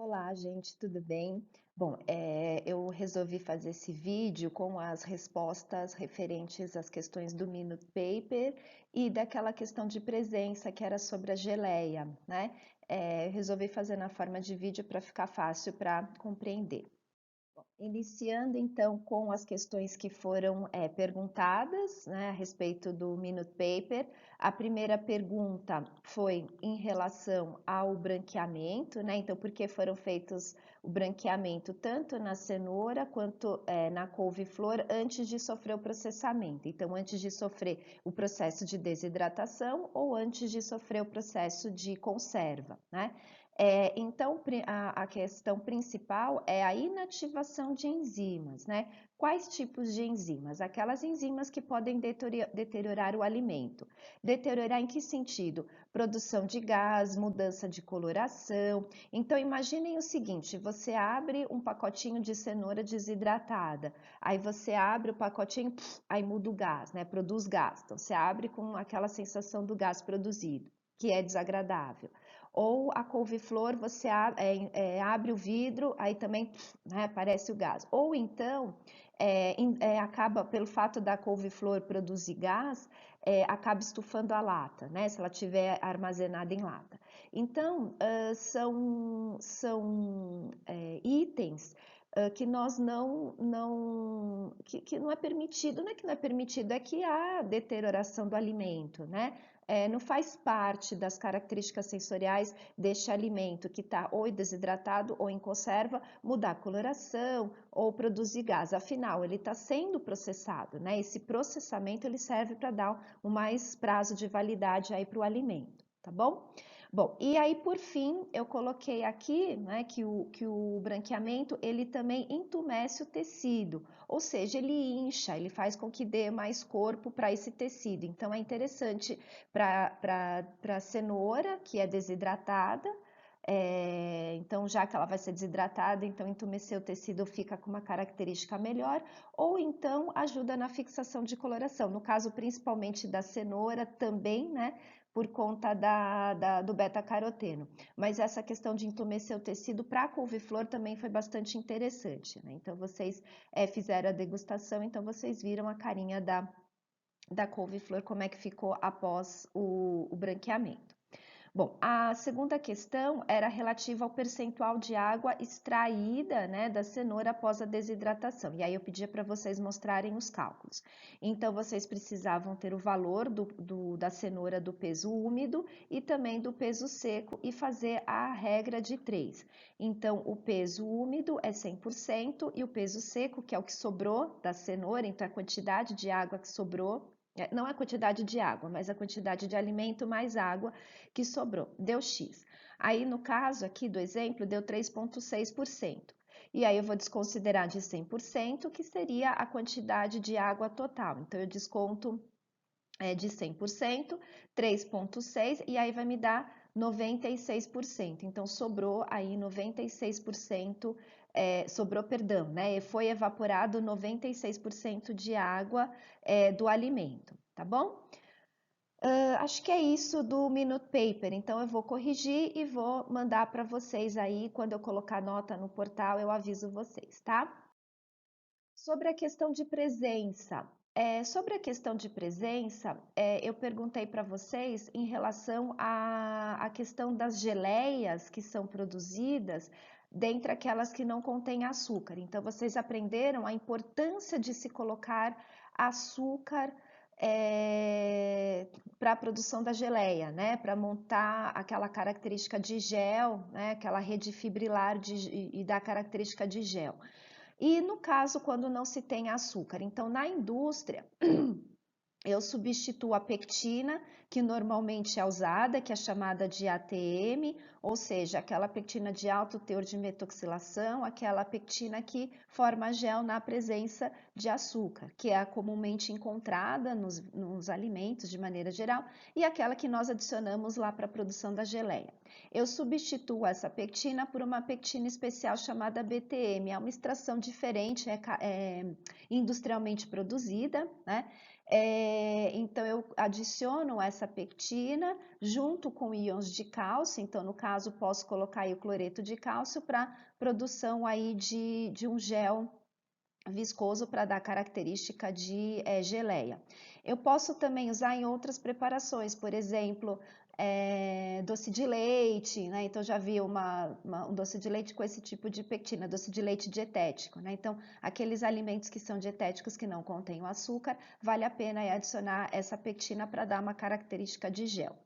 Olá, gente, tudo bem? Bom, eu resolvi fazer esse vídeo com as respostas referentes às questões do Minute Paper e daquela questão de presença que era sobre a geleia, né? Eu resolvi fazer na forma de vídeo para ficar fácil para compreender. Iniciando então com as questões que foram perguntadas, né, a respeito do Minute Paper. A primeira pergunta foi em relação ao branqueamento, né? Então, por que foram feitos o branqueamento tanto na cenoura quanto na couve-flor antes de sofrer o processamento? Então, antes de sofrer o processo de desidratação ou antes de sofrer o processo de conserva, né? Então, a questão principal é a inativação de enzimas, né? Quais tipos de enzimas? Aquelas enzimas que podem deteriorar o alimento. Deteriorar em que sentido? Produção de gás, mudança de coloração. Então, imaginem o seguinte: você abre um pacotinho de cenoura desidratada, aí você abre o pacotinho, aí muda o gás, né? Produz gás. Então, você abre com aquela sensação do gás produzido, que é desagradável. Ou a couve-flor, você abre o vidro, aí também, né, aparece o gás. Ou então, acaba, pelo fato da couve-flor produzir gás, acaba estufando a lata, né, se ela estiver armazenada em lata. Então, são itens que nós que não é permitido, não é que não é permitido, é que há deterioração do alimento, né? Não faz parte das características sensoriais deste alimento que está ou desidratado ou em conserva, mudar a coloração ou produzir gás. Afinal, ele está sendo processado, né? Esse processamento ele serve para dar um mais prazo de validade aí para o alimento, tá bom? Bom, e aí por fim eu coloquei aqui, né, que o branqueamento ele também entumece o tecido, ou seja, ele incha, ele faz com que dê mais corpo para esse tecido. Então é interessante para a cenoura que é desidratada. Então, já que ela vai ser desidratada, então entumecer o tecido fica com uma característica melhor, ou então ajuda na fixação de coloração. No caso, principalmente da cenoura, também, né? Por conta do beta-caroteno. Mas essa questão de entumecer o tecido para a couve-flor também foi bastante interessante, né? Então, vocês fizeram a degustação, então vocês viram a carinha da couve-flor, como é que ficou após o branqueamento. Bom, a segunda questão era relativa ao percentual de água extraída, né, da cenoura após a desidratação. E aí eu pedia para vocês mostrarem os cálculos. Então, vocês precisavam ter o valor da cenoura do peso úmido e também do peso seco e fazer a regra de 3. Então, o peso úmido é 100% e o peso seco, que é o que sobrou da cenoura, então a quantidade de água que sobrou, não a quantidade de água, mas a quantidade de alimento mais água que sobrou, deu X. Aí, no caso aqui do exemplo, deu 3,6%. E aí eu vou desconsiderar de 100%, que seria a quantidade de água total. Então, eu desconto de 100%, 3,6%, e aí vai me dar 96%. Então, sobrou aí 96%, sobrou, perdão, né? Foi evaporado 96% de água do alimento, tá bom? Acho que é isso do Minute Paper, então eu vou corrigir e vou mandar para vocês aí, quando eu colocar nota no portal, eu aviso vocês, tá? Sobre a questão de presença. Eu perguntei para vocês em relação à questão das geleias que são produzidas dentre aquelas que não contêm açúcar. Então, vocês aprenderam a importância de se colocar açúcar para a produção da geleia, né? Para montar aquela característica de gel, né? Aquela rede fibrilar e da característica de gel. E no caso, quando não se tem açúcar. Então, na indústria, eu substituo a pectina, que normalmente é usada, que é chamada de ATM, ou seja, aquela pectina de alto teor de metoxilação, aquela pectina que forma gel na presença de açúcar, que é a comumente encontrada nos alimentos de maneira geral, e aquela que nós adicionamos lá para a produção da geleia. Eu substituo essa pectina por uma pectina especial chamada BTM, é uma extração diferente, industrialmente produzida, né? Então, eu adiciono essa pectina junto com íons de cálcio, então, no caso, posso colocar aí o cloreto de cálcio para produção aí de um gel viscoso para dar característica de geleia. Eu posso também usar em outras preparações, por exemplo, doce de leite, né? Então já vi um doce de leite com esse tipo de pectina, doce de leite dietético, né? Então, aqueles alimentos que são dietéticos que não contêm o açúcar, vale a pena adicionar essa pectina para dar uma característica de gel.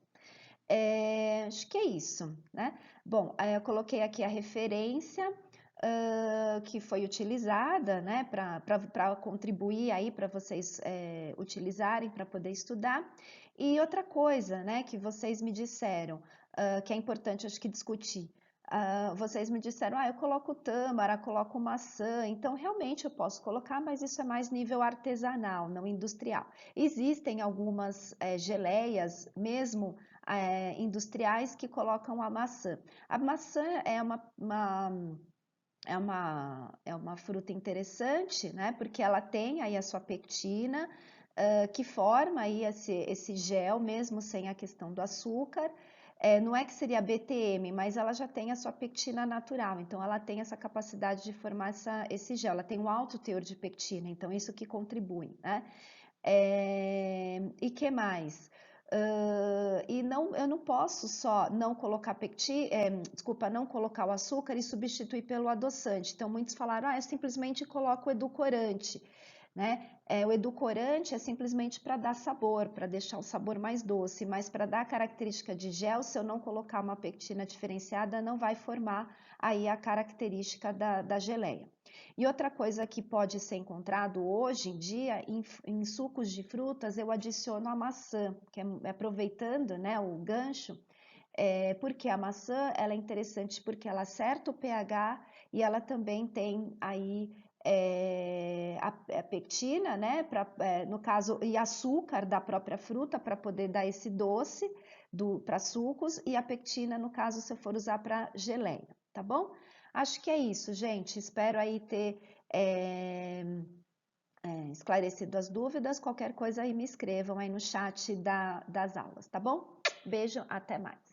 Acho que é isso, né? Bom, eu coloquei aqui a referência que foi utilizada, né, para contribuir aí para vocês utilizarem para poder estudar. E outra coisa, né, que vocês me disseram, que é importante, acho que discutir. Vocês me disseram, eu coloco tâmara, coloco maçã, então realmente eu posso colocar, mas isso é mais nível artesanal, não industrial. Existem algumas geleias, mesmo industriais, que colocam a maçã. A maçã é uma fruta interessante, né? Porque ela tem aí a sua pectina, que forma aí esse gel, mesmo sem a questão do açúcar. Não é que seria BTM, mas ela já tem a sua pectina natural, então ela tem essa capacidade de formar esse gel, ela tem um alto teor de pectina, então isso que contribui, né? E que mais? E não, eu não posso só não colocar desculpa, não colocar o açúcar e substituir pelo adoçante. Então, muitos falaram, eu simplesmente coloco o edulcorante, né? O edulcorante é simplesmente para dar sabor, para deixar o sabor mais doce, mas para dar a característica de gel, se eu não colocar uma pectina diferenciada, não vai formar aí a característica da geleia. E outra coisa que pode ser encontrado hoje em dia, em sucos de frutas, eu adiciono a maçã, que é aproveitando, né, o gancho, porque a maçã ela é interessante porque ela acerta o pH e ela também tem aí a pectina, né, no caso, e açúcar da própria fruta para poder dar esse doce para sucos, e a pectina, no caso, se eu for usar para geleia, tá bom? Acho que é isso, gente. Espero aí ter esclarecido as dúvidas. Qualquer coisa aí me escrevam aí no chat das aulas, tá bom? Beijo, até mais.